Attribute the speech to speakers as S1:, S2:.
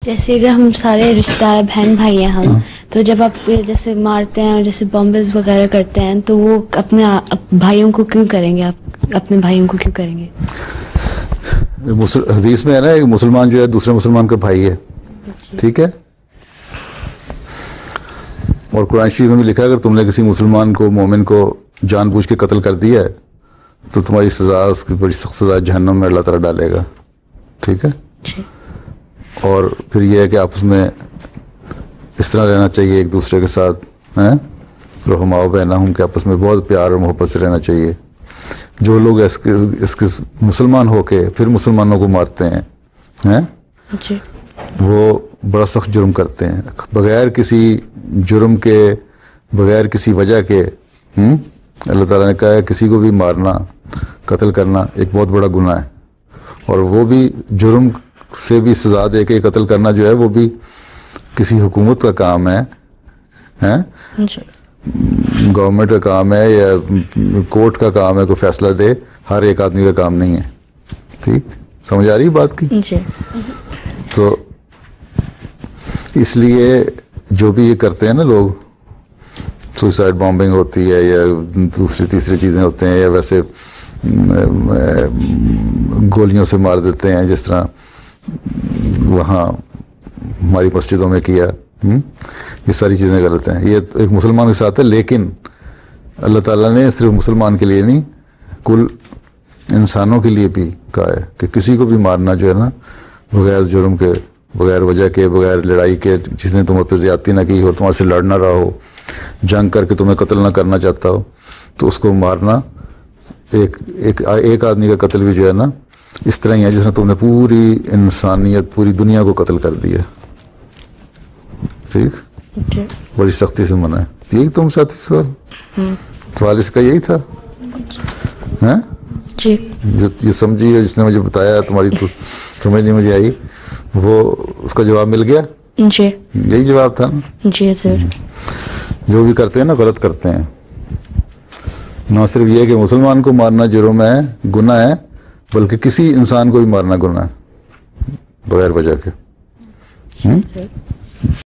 S1: जैसे अगर हम सारे रिश्तेदार बहन भाई हैं हम, तो जब आप जैसे मारते हैं और जैसे बॉम्बेज वगैरह करते हैं, तो वो अपने भाइयों को क्यों करेंगे? आप अपने भाइयों को क्यों करेंगे?
S2: हदीस में है ना, एक मुसलमान जो है दूसरे मुसलमान का भाई है, ठीक है। और कुरान शरीफ में भी लिखा है, अगर तुमने किसी मुसलमान को, मोमिन को जानबूझ के कत्ल कर दिया है तो तुम्हारी सजा, उसकी बड़ी सख्त सजा जहन्नम में अल्लाह ताला डालेगा, ठीक है। और फिर यह है कि आपस में इस तरह रहना चाहिए एक दूसरे के साथ, हैं, रहमाओ बैनहुम, के आपस में बहुत प्यार और मोहब्बत से रहना चाहिए। जो लोग इसके मुसलमान होके फिर मुसलमानों को मारते हैं वो बड़ा सख्त जुर्म करते हैं, बगैर किसी जुर्म के, बगैर किसी वजह के। अल्लाह ताला ने कहा है किसी को भी मारना, कत्ल करना एक बहुत बड़ा गुनाह है, और वो भी जुर्म से भी सजा दे के कत्ल करना जो है वो भी किसी हुकूमत का काम है, हैं, गवर्नमेंट का काम है या कोर्ट का काम है, कोई फैसला दे, हर एक आदमी का काम नहीं है। ठीक, समझ आ रही बात की? जी। तो इसलिए जो भी ये करते हैं ना लोग, सुसाइड बॉम्बिंग होती है या दूसरी तीसरी चीज़ें होते हैं, या वैसे गोलियों से मार देते हैं जिस तरह वहाँ हमारी मस्जिदों में किया, ये सारी चीज़ें गलत हैं। ये एक मुसलमान के साथ है, लेकिन अल्लाह ताला ने सिर्फ मुसलमान के लिए नहीं, कुल इंसानों के लिए भी कहा है कि किसी को भी मारना जो है ना, बगैर जुर्म के, बगैर वजह के, बगैर लड़ाई के, जिसने तुम पर ज्यादती ना की हो, तुम्हारे से लड़ ना रहा हो, जंग करके तुम्हें कत्ल ना करना चाहता हो, तो उसको मारना एक आदमी का कत्ल भी जो है ना इस तरह ही है जिसने तुमने पूरी इंसानियत, पूरी दुनिया को कत्ल कर दिया। ठीक, बड़ी सख्ती से मना है। यही तुम साथी सवाल इसका यही था, हैं?
S1: जी।
S2: जो ये समझी है, जिसने मुझे बताया, तुम्हारी तो समझ नहीं मुझे आई, वो उसका जवाब मिल गया?
S1: जी,
S2: यही जवाब था ना?
S1: जी सर।
S2: जो भी करते हैं ना गलत करते हैं। ना सिर्फ ये कि मुसलमान को मारना जुर्म है, गुनाह है, बल्कि किसी इंसान को भी मारना गुनाह है बगैर वजह के।